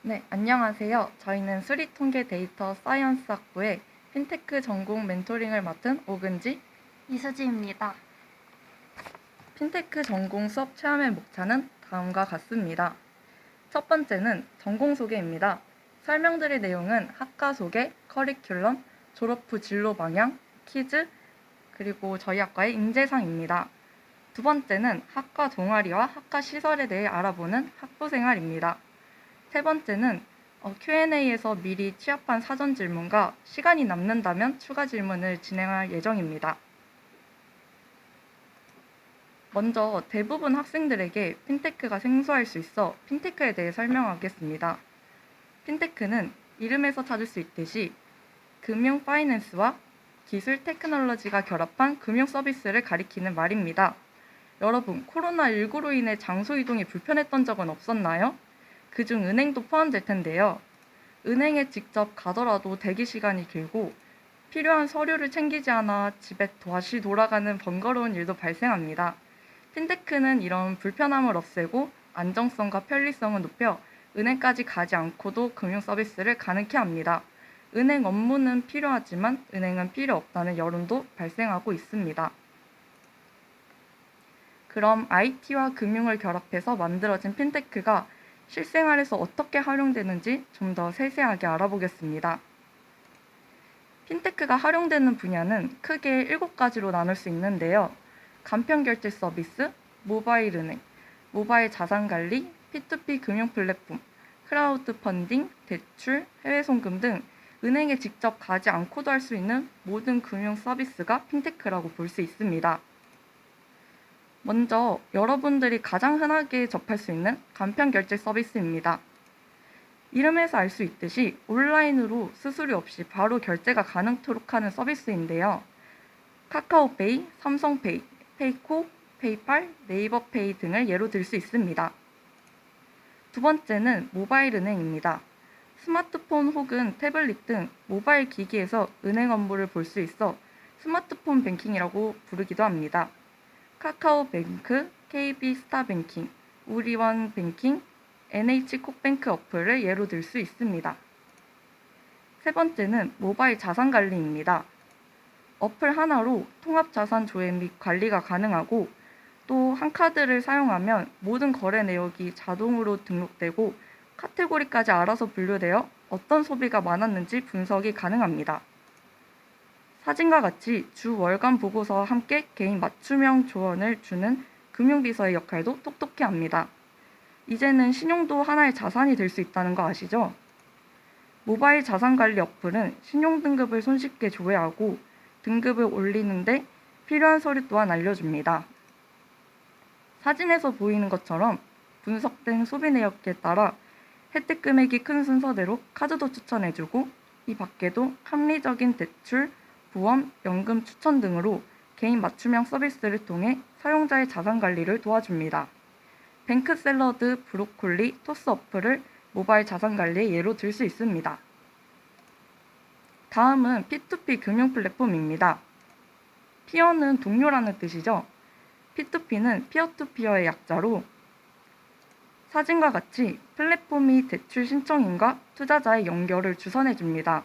네, 안녕하세요. 저희는 수리통계 데이터 사이언스 학부의 핀테크 전공 멘토링을 맡은 오근지, 이수지입니다. 핀테크 전공 수업 체험의 목차는 다음과 같습니다. 첫 번째는 전공 소개입니다. 설명드릴 내용은 학과 소개, 커리큘럼, 졸업 후 진로 방향, 퀴즈, 그리고 저희 학과의 인재상입니다. 두 번째는 학과 동아리와 학과 시설에 대해 알아보는 학부생활입니다. 세 번째는 Q&A에서 미리 취합한 사전 질문과 시간이 남는다면 추가 질문을 진행할 예정입니다. 먼저 대부분 학생들에게 핀테크가 생소할 수 있어 핀테크에 대해 설명하겠습니다. 핀테크는 이름에서 찾을 수 있듯이 금융 파이낸스와 기술 테크놀로지가 결합한 금융 서비스를 가리키는 말입니다. 여러분, 코로나19로 인해 장소 이동이 불편했던 적은 없었나요? 그중 은행도 포함될 텐데요. 은행에 직접 가더라도 대기 시간이 길고 필요한 서류를 챙기지 않아 집에 다시 돌아가는 번거로운 일도 발생합니다. 핀테크는 이런 불편함을 없애고 안정성과 편리성을 높여 은행까지 가지 않고도 금융 서비스를 가능케 합니다. 은행 업무는 필요하지만 은행은 필요 없다는 여론도 발생하고 있습니다. 그럼 IT와 금융을 결합해서 만들어진 핀테크가 실생활에서 어떻게 활용되는지 좀 더 세세하게 알아보겠습니다. 핀테크가 활용되는 분야는 크게 7가지로 나눌 수 있는데요. 간편결제 서비스, 모바일 은행, 모바일 자산관리, P2P 금융 플랫폼, 크라우드 펀딩, 대출, 해외 송금 등 은행에 직접 가지 않고도 할 수 있는 모든 금융 서비스가 핀테크라고 볼 수 있습니다. 먼저 여러분들이 가장 흔하게 접할 수 있는 간편결제 서비스입니다. 이름에서 알 수 있듯이 온라인으로 수수료 없이 바로 결제가 가능토록 하는 서비스인데요. 카카오페이, 삼성페이, 페이코, 페이팔, 네이버페이 등을 예로 들 수 있습니다. 두 번째는 모바일 은행입니다. 스마트폰 혹은 태블릿 등 모바일 기기에서 은행 업무를 볼 수 있어 스마트폰 뱅킹이라고 부르기도 합니다. 카카오뱅크, KB스타뱅킹, 우리원뱅킹, NH콕뱅크 어플을 예로 들 수 있습니다. 세 번째는 모바일 자산관리입니다. 어플 하나로 통합자산 조회 및 관리가 가능하고 또 한 카드를 사용하면 모든 거래 내역이 자동으로 등록되고 카테고리까지 알아서 분류되어 어떤 소비가 많았는지 분석이 가능합니다. 사진과 같이 주 월간 보고서와 함께 개인 맞춤형 조언을 주는 금융비서의 역할도 똑똑히 합니다. 이제는 신용도 하나의 자산이 될 수 있다는 거 아시죠? 모바일 자산관리 어플은 신용등급을 손쉽게 조회하고 등급을 올리는데 필요한 서류 또한 알려줍니다. 사진에서 보이는 것처럼 분석된 소비 내역에 따라 혜택 금액이 큰 순서대로 카드도 추천해주고 이 밖에도 합리적인 대출, 보험, 연금 추천 등으로 개인 맞춤형 서비스를 통해 사용자의 자산 관리를 도와줍니다. 뱅크샐러드, 브로콜리, 토스 어플을 모바일 자산 관리의 예로 들 수 있습니다. 다음은 P2P 금융 플랫폼입니다. 피어는 동료라는 뜻이죠. P2P는 피어투피어의 약자로 사진과 같이 플랫폼이 대출 신청인과 투자자의 연결을 주선해줍니다.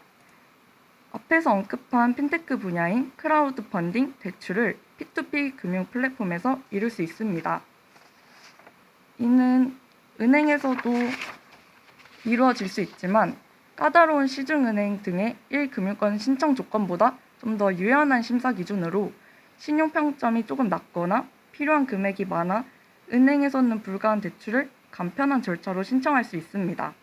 앞에서 언급한 핀테크 분야인 크라우드 펀딩, 대출을 P2P 금융 플랫폼에서 이룰 수 있습니다. 이는 은행에서도 이루어질 수 있지만 까다로운 시중은행 등의 1금융권 신청 조건보다 좀 더 유연한 심사 기준으로 신용평점이 조금 낮거나 필요한 금액이 많아 은행에서는 불가한 대출을 간편한 절차로 신청할 수 있습니다.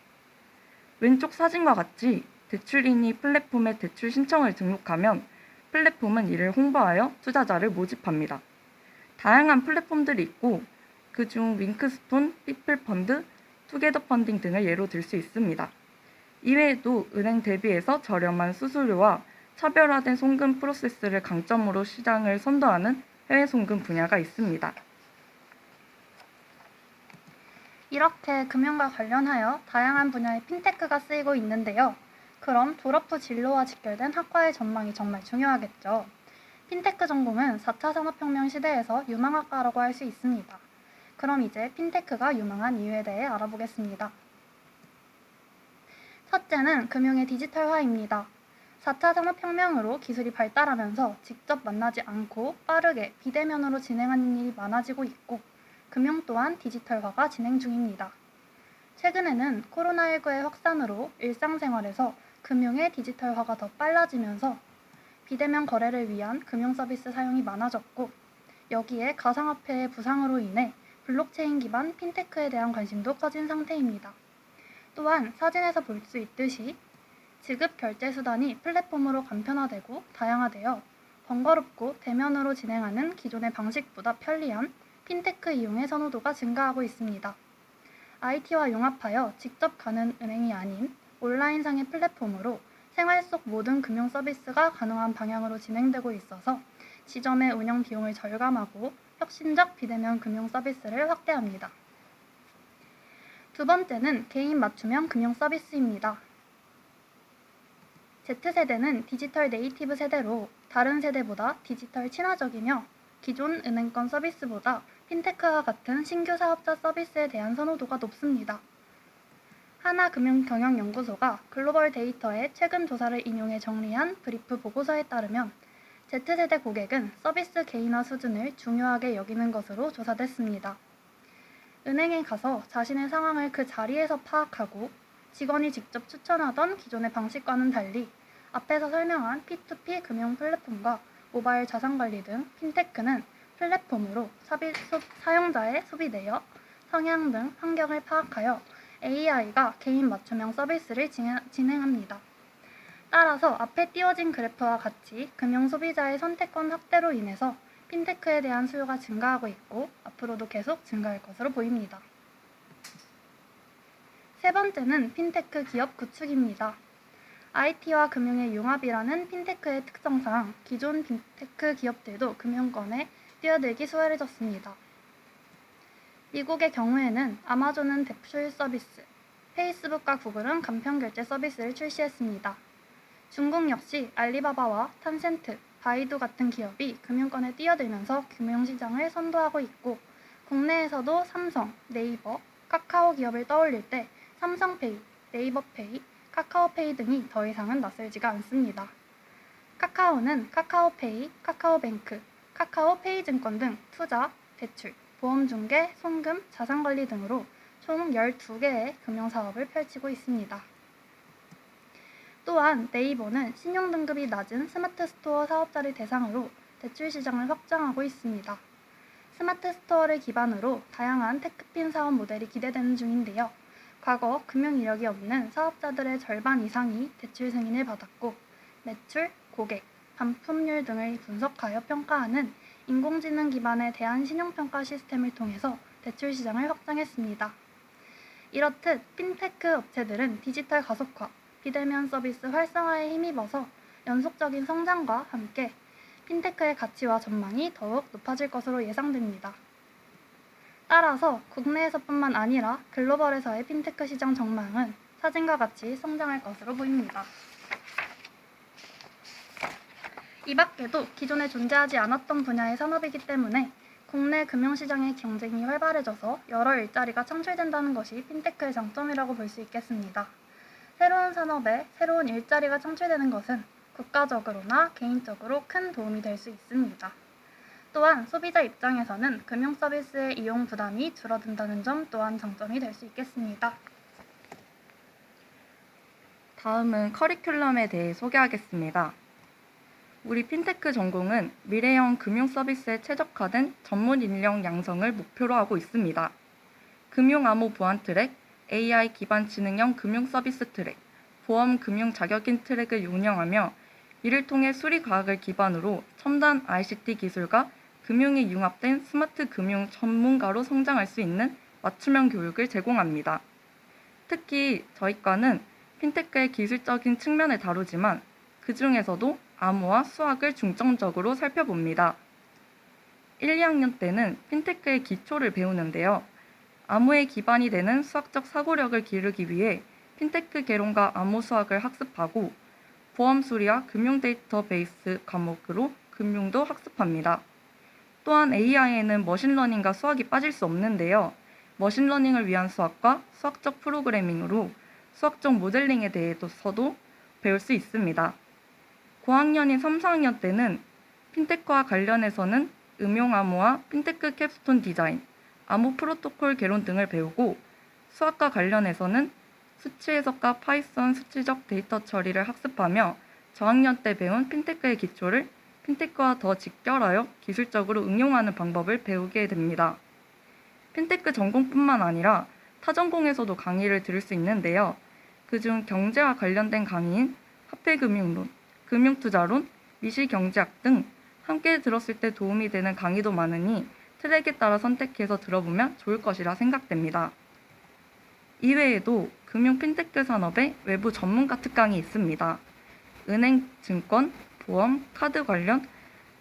왼쪽 사진과 같이 대출인이 플랫폼에 대출 신청을 등록하면 플랫폼은 이를 홍보하여 투자자를 모집합니다. 다양한 플랫폼들이 있고 그중 윙크스톤, 피플펀드, 투게더 펀딩 등을 예로 들 수 있습니다. 이외에도 은행 대비해서 저렴한 수수료와 차별화된 송금 프로세스를 강점으로 시장을 선도하는 해외 송금 분야가 있습니다. 이렇게 금융과 관련하여 다양한 분야의 핀테크가 쓰이고 있는데요. 그럼 졸업 후 진로와 직결된 학과의 전망이 정말 중요하겠죠. 핀테크 전공은 4차 산업혁명 시대에서 유망학과라고 할 수 있습니다. 그럼 이제 핀테크가 유망한 이유에 대해 알아보겠습니다. 첫째는 금융의 디지털화입니다. 4차 산업혁명으로 기술이 발달하면서 직접 만나지 않고 빠르게 비대면으로 진행하는 일이 많아지고 있고, 금융 또한 디지털화가 진행 중입니다. 최근에는 코로나19의 확산으로 일상생활에서 금융의 디지털화가 더 빨라지면서 비대면 거래를 위한 금융 서비스 사용이 많아졌고, 여기에 가상화폐의 부상으로 인해 블록체인 기반 핀테크에 대한 관심도 커진 상태입니다. 또한 사진에서 볼 수 있듯이 지급 결제 수단이 플랫폼으로 간편화되고 다양화되어 번거롭고 대면으로 진행하는 기존의 방식보다 편리한 핀테크 이용의 선호도가 증가하고 있습니다. IT와 융합하여 직접 가는 은행이 아닌 온라인상의 플랫폼으로 생활 속 모든 금융 서비스가 가능한 방향으로 진행되고 있어서 지점의 운영 비용을 절감하고 혁신적 비대면 금융 서비스를 확대합니다. 두 번째는 개인 맞춤형 금융 서비스입니다. Z세대는 디지털 네이티브 세대로 다른 세대보다 디지털 친화적이며 기존 은행권 서비스보다 핀테크와 같은 신규 사업자 서비스에 대한 선호도가 높습니다. 하나금융경영연구소가 글로벌 데이터의 최근 조사를 인용해 정리한 브리프 보고서에 따르면 Z세대 고객은 서비스 개인화 수준을 중요하게 여기는 것으로 조사됐습니다. 은행에 가서 자신의 상황을 그 자리에서 파악하고 직원이 직접 추천하던 기존의 방식과는 달리 앞에서 설명한 P2P 금융 플랫폼과 모바일 자산관리 등 핀테크는 플랫폼으로 사용자의 소비 내역, 성향 등 환경을 파악하여 AI가 개인 맞춤형 서비스를 진행합니다. 따라서 앞에 띄워진 그래프와 같이 금융 소비자의 선택권 확대로 인해서 핀테크에 대한 수요가 증가하고 있고 앞으로도 계속 증가할 것으로 보입니다. 세 번째는 핀테크 기업 구축입니다. IT와 금융의 융합이라는 핀테크의 특성상 기존 핀테크 기업들도 금융권에 뛰어들기 수월해졌습니다. 미국의 경우에는 아마존은 대출 서비스, 페이스북과 구글은 간편 결제 서비스를 출시했습니다. 중국 역시 알리바바와 탄센트, 바이두 같은 기업이 금융권에 뛰어들면서 금융시장을 선도하고 있고, 국내에서도 삼성, 네이버, 카카오 기업을 떠올릴 때 삼성페이, 네이버페이, 카카오페이 등이 더 이상은 낯설지가 않습니다. 카카오는 카카오페이, 카카오뱅크, 카카오페이증권 등 투자, 대출, 보험중개, 송금, 자산관리 등으로 총 12개의 금융사업을 펼치고 있습니다. 또한 네이버는 신용등급이 낮은 스마트 스토어 사업자를 대상으로 대출 시장을 확장하고 있습니다. 스마트 스토어를 기반으로 다양한 테크핀 사업 모델이 기대되는 중인데요. 과거 금융 이력이 없는 사업자들의 절반 이상이 대출 승인을 받았고, 매출, 고객, 반품률 등을 분석하여 평가하는 인공지능 기반의 대안신용평가 시스템을 통해서 대출 시장을 확장했습니다. 이렇듯 핀테크 업체들은 디지털 가속화, 비대면 서비스 활성화에 힘입어서 연속적인 성장과 함께 핀테크의 가치와 전망이 더욱 높아질 것으로 예상됩니다. 따라서 국내에서뿐만 아니라 글로벌에서의 핀테크 시장 전망은 사진과 같이 성장할 것으로 보입니다. 이 밖에도 기존에 존재하지 않았던 분야의 산업이기 때문에 국내 금융시장의 경쟁이 활발해져서 여러 일자리가 창출된다는 것이 핀테크의 장점이라고 볼 수 있겠습니다. 새로운 산업에 새로운 일자리가 창출되는 것은 국가적으로나 개인적으로 큰 도움이 될 수 있습니다. 또한 소비자 입장에서는 금융 서비스의 이용 부담이 줄어든다는 점 또한 장점이 될 수 있겠습니다. 다음은 커리큘럼에 대해 소개하겠습니다. 우리 핀테크 전공은 미래형 금융 서비스에 최적화된 전문 인력 양성을 목표로 하고 있습니다. 금융 암호 보안 트랙, AI 기반 지능형 금융 서비스 트랙, 보험 금융 자격인 트랙을 운영하며 이를 통해 수리 과학을 기반으로 첨단 ICT 기술과 금융이 융합된 스마트 금융 전문가로 성장할 수 있는 맞춤형 교육을 제공합니다. 특히 저희 과는 핀테크의 기술적인 측면을 다루지만 그 중에서도 암호와 수학을 중점적으로 살펴봅니다. 1, 2학년 때는 핀테크의 기초를 배우는데요. 암호의 기반이 되는 수학적 사고력을 기르기 위해 핀테크 개론과 암호 수학을 학습하고 보험 수리와 금융 데이터베이스 과목으로 금융도 학습합니다. 또한 AI에는 머신러닝과 수학이 빠질 수 없는데요. 머신러닝을 위한 수학과 수학적 프로그래밍으로 수학적 모델링에 대해서도 배울 수 있습니다. 고학년인 3, 4학년 때는 핀테크와 관련해서는 음용암호와 핀테크 캡스톤 디자인, 암호 프로토콜 개론 등을 배우고 수학과 관련해서는 수치 해석과 파이썬 수치적 데이터 처리를 학습하며 저학년 때 배운 핀테크의 기초를 핀테크와 더 직결하여 기술적으로 응용하는 방법을 배우게 됩니다. 핀테크 전공뿐만 아니라 타 전공에서도 강의를 들을 수 있는데요. 그중 경제와 관련된 강의인 화폐금융론, 금융투자론, 미시경제학 등 함께 들었을 때 도움이 되는 강의도 많으니 트랙에 따라 선택해서 들어보면 좋을 것이라 생각됩니다. 이외에도 금융 핀테크 산업의 외부 전문가 특강이 있습니다. 은행, 증권, 보험, 카드 관련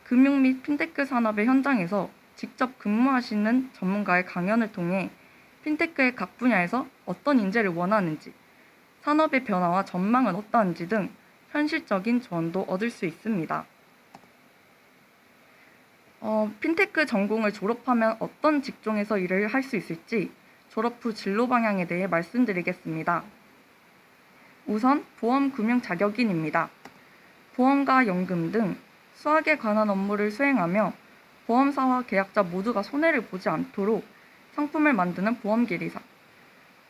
금융 및 핀테크 산업의 현장에서 직접 근무하시는 전문가의 강연을 통해 핀테크의 각 분야에서 어떤 인재를 원하는지, 산업의 변화와 전망은 어떠한지 등 현실적인 조언도 얻을 수 있습니다. 핀테크 전공을 졸업하면 어떤 직종에서 일을 할 수 있을지 졸업 후 진로 방향에 대해 말씀드리겠습니다. 우선 보험 금융 자격인입니다. 보험과 연금 등 수학에 관한 업무를 수행하며 보험사와 계약자 모두가 손해를 보지 않도록 상품을 만드는 보험계리사,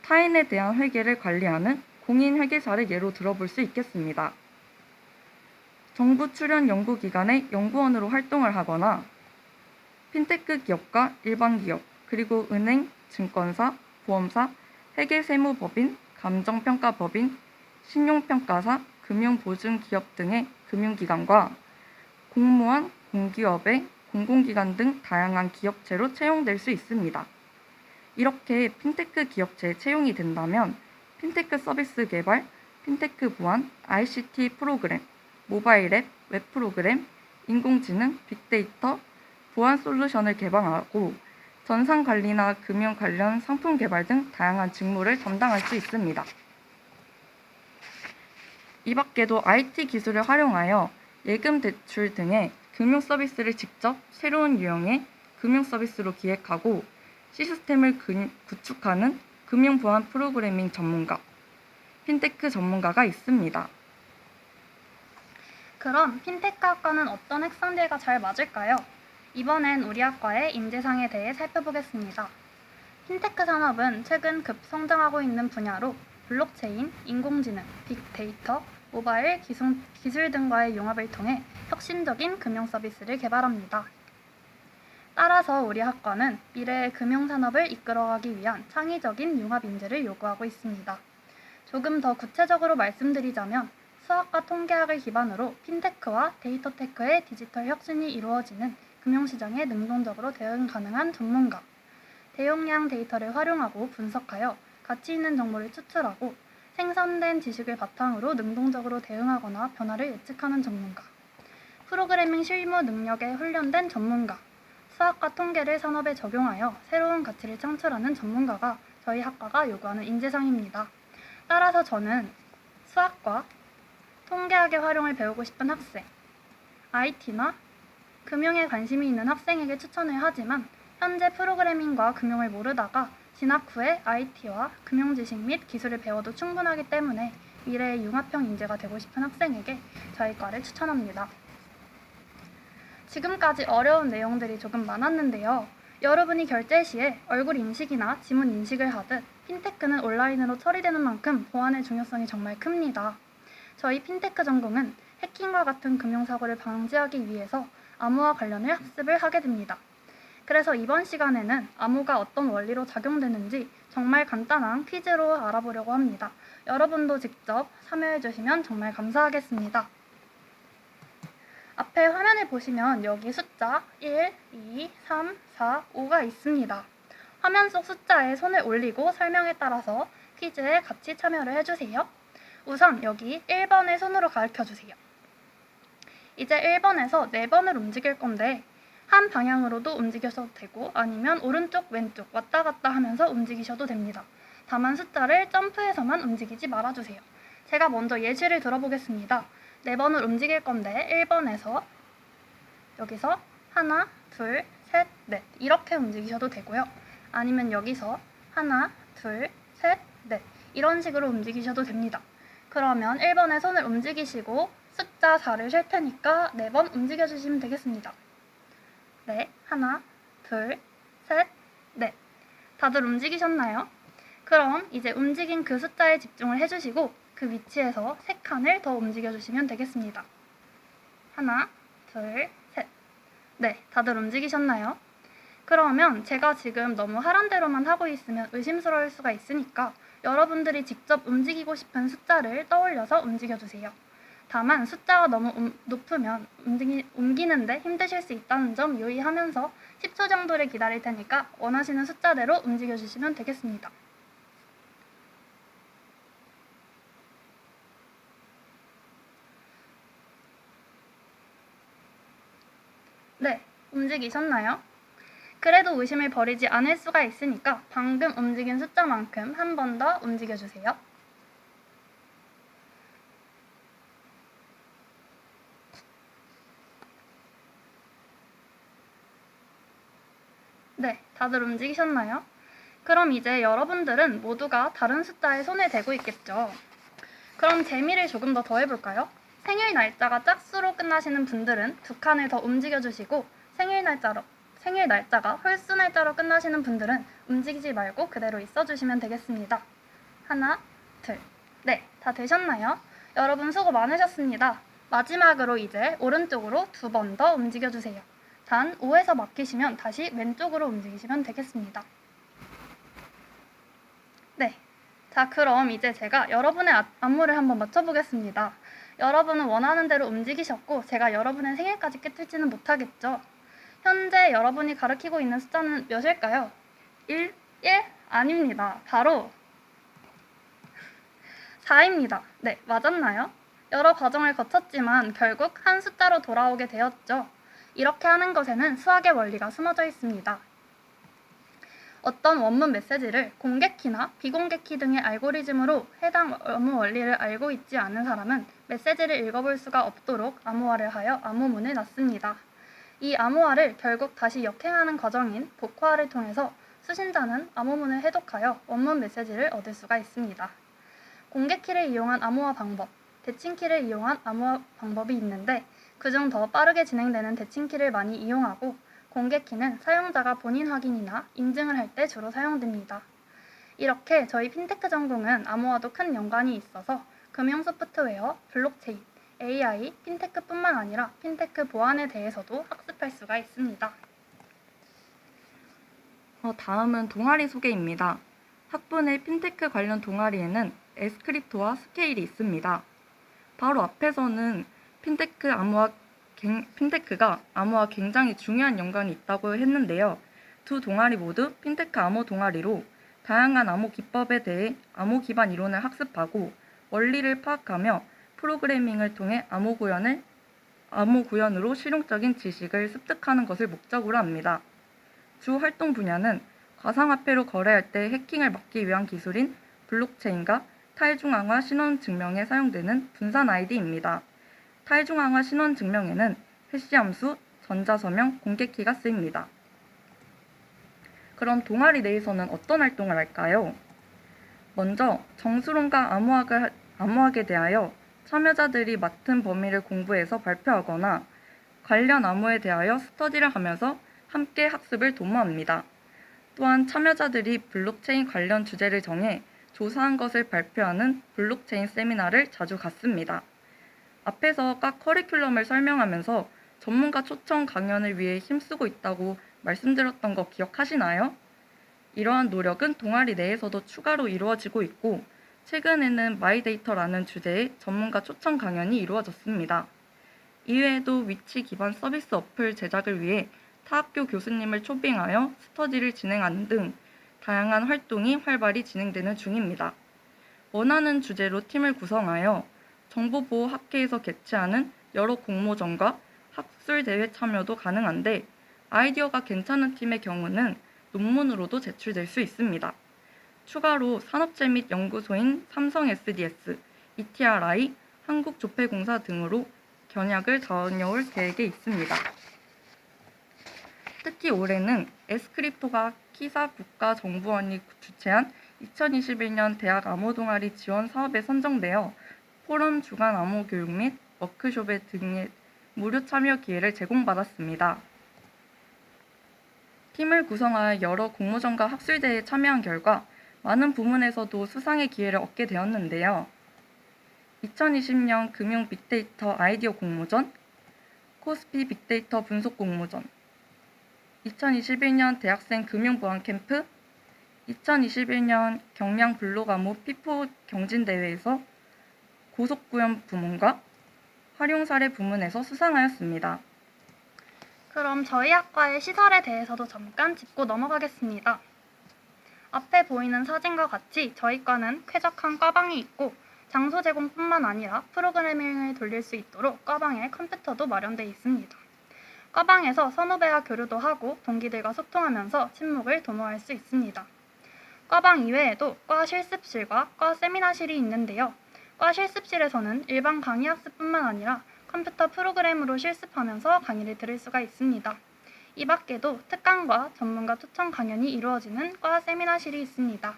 타인에 대한 회계를 관리하는 공인회계사를 예로 들어볼 수 있겠습니다. 정부 출연 연구기관의 연구원으로 활동을 하거나 핀테크 기업과 일반 기업, 그리고 은행, 증권사, 보험사, 회계세무법인, 감정평가법인, 신용평가사, 금융보증기업 등의 금융기관과 공무원, 공기업의 공공기관 등 다양한 기업체로 채용될 수 있습니다. 이렇게 핀테크 기업체에 채용이 된다면 핀테크 서비스 개발, 핀테크 보안, ICT 프로그램, 모바일 앱, 웹 프로그램, 인공지능, 빅데이터, 보안 솔루션을 개발하고 전산 관리나 금융 관련 상품 개발 등 다양한 직무를 담당할 수 있습니다. 이 밖에도 IT 기술을 활용하여 예금 대출 등의 금융 서비스를 직접 새로운 유형의 금융 서비스로 기획하고 시스템을 구축하는 금융 보안 프로그래밍 전문가, 핀테크 전문가가 있습니다. 그럼 핀테크 학과는 어떤 학생들과 잘 맞을까요? 이번엔 우리 학과의 인재상에 대해 살펴보겠습니다. 핀테크 산업은 최근 급성장하고 있는 분야로 블록체인, 인공지능, 빅데이터, 모바일 기술 등과의 융합을 통해 혁신적인 금융 서비스를 개발합니다. 따라서 우리 학과는 미래의 금융산업을 이끌어가기 위한 창의적인 융합 인재를 요구하고 있습니다. 조금 더 구체적으로 말씀드리자면 수학과 통계학을 기반으로 핀테크와 데이터테크의 디지털 혁신이 이루어지는 금융시장에 능동적으로 대응 가능한 전문가, 대용량 데이터를 활용하고 분석하여 가치 있는 정보를 추출하고 생산된 지식을 바탕으로 능동적으로 대응하거나 변화를 예측하는 전문가, 프로그래밍 실무 능력에 훈련된 전문가, 수학과 통계를 산업에 적용하여 새로운 가치를 창출하는 전문가가 저희 학과가 요구하는 인재상입니다. 따라서 저는 수학과 통계학의 활용을 배우고 싶은 학생, IT나 금융에 관심이 있는 학생에게 추천을 하지만 현재 프로그래밍과 금융을 모르다가 진학 후에 IT와 금융 지식 및 기술을 배워도 충분하기 때문에 미래의 융합형 인재가 되고 싶은 학생에게 저희 과를 추천합니다. 지금까지 어려운 내용들이 조금 많았는데요. 여러분이 결제 시에 얼굴 인식이나 지문 인식을 하듯 핀테크는 온라인으로 처리되는 만큼 보안의 중요성이 정말 큽니다. 저희 핀테크 전공은 해킹과 같은 금융사고를 방지하기 위해서 암호화 관련을 학습을 하게 됩니다. 그래서 이번 시간에는 암호가 어떤 원리로 작용되는지 정말 간단한 퀴즈로 알아보려고 합니다. 여러분도 직접 참여해 주시면 정말 감사하겠습니다. 앞에 화면을 보시면 여기 숫자 1, 2, 3, 4, 5가 있습니다. 화면 속 숫자에 손을 올리고 설명에 따라서 퀴즈에 같이 참여를 해주세요. 우선 여기 1번을 손으로 가르쳐주세요. 이제 1번에서 4번을 움직일 건데 한 방향으로도 움직여도 되고 아니면 오른쪽 왼쪽 왔다 갔다 하면서 움직이셔도 됩니다. 다만 숫자를 점프해서만 움직이지 말아주세요. 제가 먼저 예시를 들어보겠습니다. 4번을 움직일 건데 1번에서 여기서 하나, 둘, 셋, 넷 이렇게 움직이셔도 되고요. 아니면 여기서 하나, 둘, 셋, 넷 이런 식으로 움직이셔도 됩니다. 그러면 1번에 손을 움직이시고 숫자 4를 셀 테니까 4번 움직여주시면 되겠습니다. 네, 하나, 둘, 셋, 넷. 다들 움직이셨나요? 그럼 이제 움직인 그 숫자에 집중을 해주시고 그 위치에서 3칸을 더 움직여주시면 되겠습니다. 하나, 둘, 셋. 네, 다들 움직이셨나요? 그러면 제가 지금 너무 하란 대로만 하고 있으면 의심스러울 수가 있으니까 여러분들이 직접 움직이고 싶은 숫자를 떠올려서 움직여주세요. 다만 숫자가 너무 높으면 옮기는데 힘드실 수 있다는 점 유의하면서 10초 정도를 기다릴 테니까 원하시는 숫자대로 움직여주시면 되겠습니다. 네, 움직이셨나요? 그래도 의심을 버리지 않을 수가 있으니까 방금 움직인 숫자만큼 한 번 더 움직여주세요. 네, 다들 움직이셨나요? 그럼 이제 여러분들은 모두가 다른 숫자에 손을 대고 있겠죠. 그럼 재미를 조금 더 더해볼까요? 생일 날짜가 짝수로 끝나시는 분들은 2칸을 더 움직여주시고 생일 날짜가 홀수 날짜로 끝나시는 분들은 움직이지 말고 그대로 있어주시면 되겠습니다. 하나, 둘. 네, 다 되셨나요? 여러분 수고 많으셨습니다. 마지막으로 이제 오른쪽으로 2번 더 움직여주세요. 단 5에서 막히시면 다시 왼쪽으로 움직이시면 되겠습니다. 네. 자, 그럼 이제 제가 여러분의 안무를 한번 맞춰보겠습니다. 여러분은 원하는 대로 움직이셨고 제가 여러분의 생일까지 깨뜨리지는 못하겠죠. 현재 여러분이 가리키고 있는 숫자는 몇일까요? 1? 아닙니다. 바로 4입니다. 네, 맞았나요? 여러 과정을 거쳤지만 결국 한 숫자로 돌아오게 되었죠. 이렇게 하는 것에는 수학의 원리가 숨어져 있습니다. 어떤 원문 메시지를 공개키나 비공개키 등의 알고리즘으로 해당 암호 원리를 알고 있지 않은 사람은 메시지를 읽어볼 수가 없도록 암호화를 하여 암호문을 놨습니다. 이 암호화를 결국 다시 역행하는 과정인 복화를 통해서 수신자는 암호문을 해독하여 원문 메시지를 얻을 수가 있습니다. 공개키를 이용한 암호화 방법, 대칭키를 이용한 암호화 방법이 있는데 그중 더 빠르게 진행되는 대칭키를 많이 이용하고 공개키는 사용자가 본인 확인이나 인증을 할 때 주로 사용됩니다. 이렇게 저희 핀테크 전공은 암호화도 큰 연관이 있어서 금융 소프트웨어, 블록체인, AI, 핀테크뿐만 아니라 핀테크 보안에 대해서도 학습할 수가 있습니다. 다음은 동아리 소개입니다. 학부의 핀테크 관련 동아리에는 에스크립토와 스케일이 있습니다. 바로 앞에서는 핀테크가 암호와 굉장히 중요한 연관이 있다고 했는데요. 두 동아리 모두 핀테크 암호 동아리로 다양한 암호 기법에 대해 암호 기반 이론을 학습하고 원리를 파악하며 프로그래밍을 통해 암호 구현으로 실용적인 지식을 습득하는 것을 목적으로 합니다. 주 활동 분야는 가상화폐로 거래할 때 해킹을 막기 위한 기술인 블록체인과 탈중앙화 신원 증명에 사용되는 분산 ID입니다. 탈중앙화 신원 증명에는 해시 함수, 전자서명, 공개키가 쓰입니다. 그럼 동아리 내에서는 어떤 활동을 할까요? 먼저 정수론과 암호학에 대하여 참여자들이 맡은 범위를 공부해서 발표하거나 관련 암호에 대하여 스터디를 하면서 함께 학습을 도모합니다. 또한 참여자들이 블록체인 관련 주제를 정해 조사한 것을 발표하는 블록체인 세미나를 자주 갖습니다. 앞에서 각 커리큘럼을 설명하면서 전문가 초청 강연을 위해 힘쓰고 있다고 말씀드렸던 거 기억하시나요? 이러한 노력은 동아리 내에서도 추가로 이루어지고 있고 최근에는 마이데이터라는 주제의 전문가 초청 강연이 이루어졌습니다. 이외에도 위치 기반 서비스 어플 제작을 위해 타 학교 교수님을 초빙하여 스터디를 진행하는 등 다양한 활동이 활발히 진행되는 중입니다. 원하는 주제로 팀을 구성하여 정보보호학회에서 개최하는 여러 공모전과 학술대회 참여도 가능한데 아이디어가 괜찮은 팀의 경우는 논문으로도 제출될 수 있습니다. 추가로 산업체 및 연구소인 삼성 SDS, ETRI, 한국조폐공사 등으로 견학을 다녀올 계획에 있습니다. 특히 올해는 에스크립토가 키사 국가정보원이 주최한 2021년 대학 암호 동아리 지원 사업에 선정되어 포럼 주간 암호 교육 및 워크숍에 등의 무료 참여 기회를 제공받았습니다. 팀을 구성하여 여러 공모전과 학술대회에 참여한 결과 많은 부문에서도 수상의 기회를 얻게 되었는데요. 2020년 금융 빅데이터 아이디어 공모전, 코스피 빅데이터 분석 공모전, 2021년 대학생 금융보안 캠프, 2021년 경량 블로가모 피포 경진대회에서 고속구현 부문과 활용사례 부문에서 수상하였습니다. 그럼 저희 학과의 시설에 대해서도 잠깐 짚고 넘어가겠습니다. 앞에 보이는 사진과 같이 저희 과는 쾌적한 과방이 있고 장소 제공뿐만 아니라 프로그래밍을 돌릴 수 있도록 과방에 컴퓨터도 마련되어 있습니다. 과방에서 선후배와 교류도 하고 동기들과 소통하면서 친목을 도모할 수 있습니다. 과방 이외에도 과 실습실과 과 세미나실이 있는데요. 과 실습실에서는 일반 강의 학습뿐만 아니라 컴퓨터 프로그램으로 실습하면서 강의를 들을 수가 있습니다. 이 밖에도 특강과 전문가 초청 강연이 이루어지는 과 세미나실이 있습니다.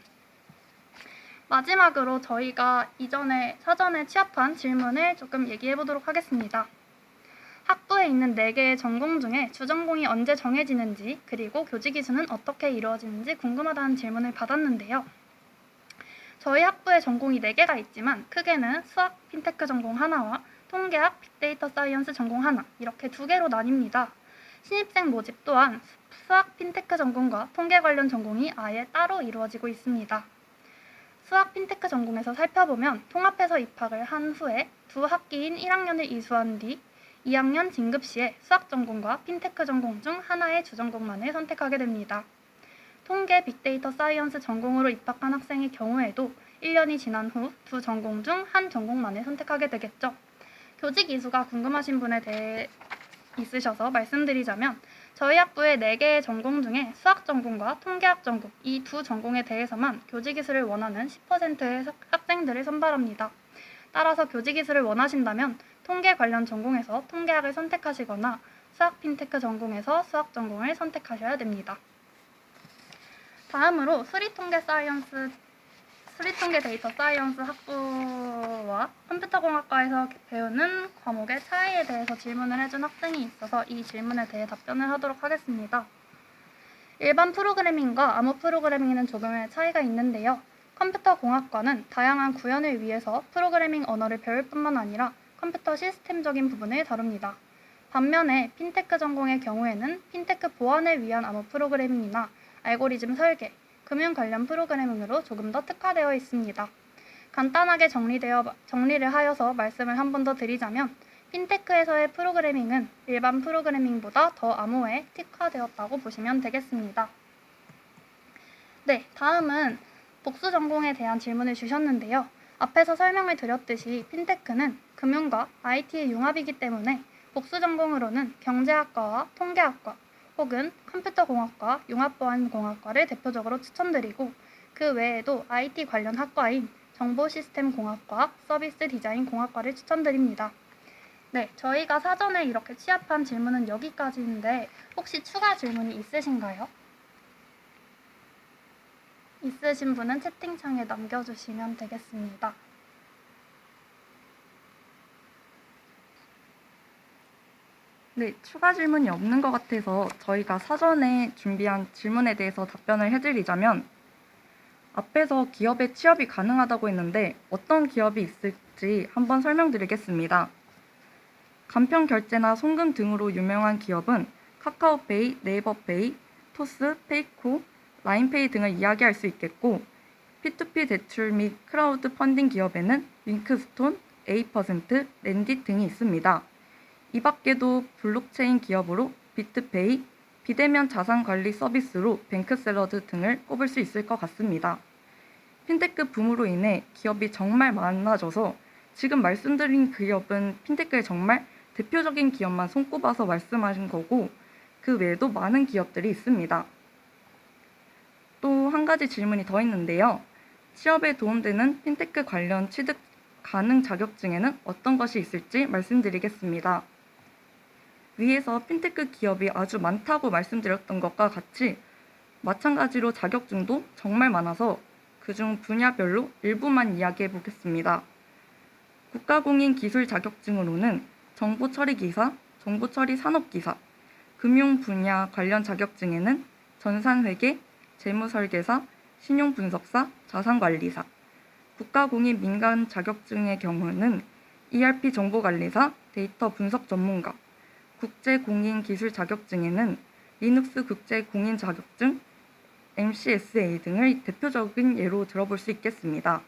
마지막으로 저희가 이전에 사전에 취합한 질문을 조금 얘기해 보도록 하겠습니다. 학부에 있는 4개의 전공 중에 주전공이 언제 정해지는지 그리고 교직 이수는 어떻게 이루어지는지 궁금하다는 질문을 받았는데요. 저희 학부에 전공이 4개가 있지만 크게는 수학 핀테크 전공 하나와 통계학 빅데이터 사이언스 전공 하나 이렇게 2개로 나뉩니다. 신입생 모집 또한 수학 핀테크 전공과 통계 관련 전공이 아예 따로 이루어지고 있습니다. 수학 핀테크 전공에서 살펴보면 통합해서 입학을 한 후에 2학기인 1학년을 이수한 뒤 2학년 진급 시에 수학 전공과 핀테크 전공 중 하나의 주전공만을 선택하게 됩니다. 통계 빅데이터 사이언스 전공으로 입학한 학생의 경우에도 1년이 지난 후 2 전공 중 한 전공만을 선택하게 되겠죠. 교직 이수가 궁금하신 분에 대해 있으셔서 말씀드리자면 저희 학부의 4개의 전공 중에 수학 전공과 통계학 전공 이 2 전공에 대해서만 교직 이수를 원하는 10%의 학생들을 선발합니다. 따라서 교직 이수를 원하신다면 통계 관련 전공에서 통계학을 선택하시거나 수학 핀테크 전공에서 수학 전공을 선택하셔야 됩니다. 다음으로 수리통계 데이터 사이언스 학부와 컴퓨터공학과에서 배우는 과목의 차이에 대해서 질문을 해준 학생이 있어서 이 질문에 대해 답변을 하도록 하겠습니다. 일반 프로그래밍과 암호 프로그래밍에는 조금의 차이가 있는데요. 컴퓨터공학과는 다양한 구현을 위해서 프로그래밍 언어를 배울 뿐만 아니라 컴퓨터 시스템적인 부분을 다룹니다. 반면에 핀테크 전공의 경우에는 핀테크 보안을 위한 암호 프로그래밍이나 알고리즘 설계, 금융 관련 프로그래밍으로 조금 더 특화되어 있습니다. 간단하게 정리를 하여서 말씀을 한 번 더 드리자면 핀테크에서의 프로그래밍은 일반 프로그래밍보다 더 암호에 특화되었다고 보시면 되겠습니다. 네, 다음은 복수 전공에 대한 질문을 주셨는데요. 앞에서 설명을 드렸듯이 핀테크는 금융과 IT의 융합이기 때문에 복수 전공으로는 경제학과와 통계학과 혹은 컴퓨터공학과, 융합보안공학과를 대표적으로 추천드리고 그 외에도 IT 관련 학과인 정보시스템공학과, 서비스 디자인 공학과를 추천드립니다. 네, 저희가 사전에 이렇게 취합한 질문은 여기까지인데 혹시 추가 질문이 있으신가요? 있으신 분은 채팅창에 남겨주시면 되겠습니다. 네, 추가 질문이 없는 것 같아서 저희가 사전에 준비한 질문에 대해서 답변을 해드리자면 앞에서 기업에 취업이 가능하다고 했는데 어떤 기업이 있을지 한번 설명드리겠습니다. 간편 결제나 송금 등으로 유명한 기업은 카카오페이, 네이버페이, 토스, 페이코, 라인페이 등을 이야기할 수 있겠고 P2P 대출 및 크라우드 펀딩 기업에는 윙크스톤, A%, 랜딧 등이 있습니다. 이 밖에도 블록체인 기업으로 비트페이, 비대면 자산관리 서비스로 뱅크샐러드 등을 꼽을 수 있을 것 같습니다. 핀테크 붐으로 인해 기업이 정말 많아져서 지금 말씀드린 기업은 핀테크의 정말 대표적인 기업만 손꼽아서 말씀하신 거고 그 외에도 많은 기업들이 있습니다. 또 한 가지 질문이 더 있는데요. 취업에 도움되는 핀테크 관련 취득 가능 자격증에는 어떤 것이 있을지 말씀드리겠습니다. 위에서 핀테크 기업이 아주 많다고 말씀드렸던 것과 같이 마찬가지로 자격증도 정말 많아서 그중 분야별로 일부만 이야기해 보겠습니다. 국가공인기술 자격증으로는 정보처리기사, 정보처리산업기사, 금융 분야 관련 자격증에는 전산회계, 재무설계사, 신용분석사, 자산관리사, 국가공인 민간 자격증의 경우는 ERP 정보관리사, 데이터 분석 전문가, 국제공인기술 자격증에는 리눅스 국제공인 자격증, MCSA 등을 대표적인 예로 들어볼 수 있겠습니다.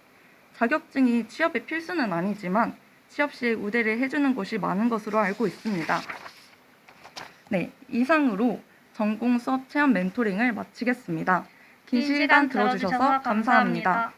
자격증이 취업의 필수는 아니지만 취업 시에 우대를 해주는 곳이 많은 것으로 알고 있습니다. 네, 이상으로 전공 수업 체험 멘토링을 마치겠습니다. 긴 시간 들어주셔서 감사합니다.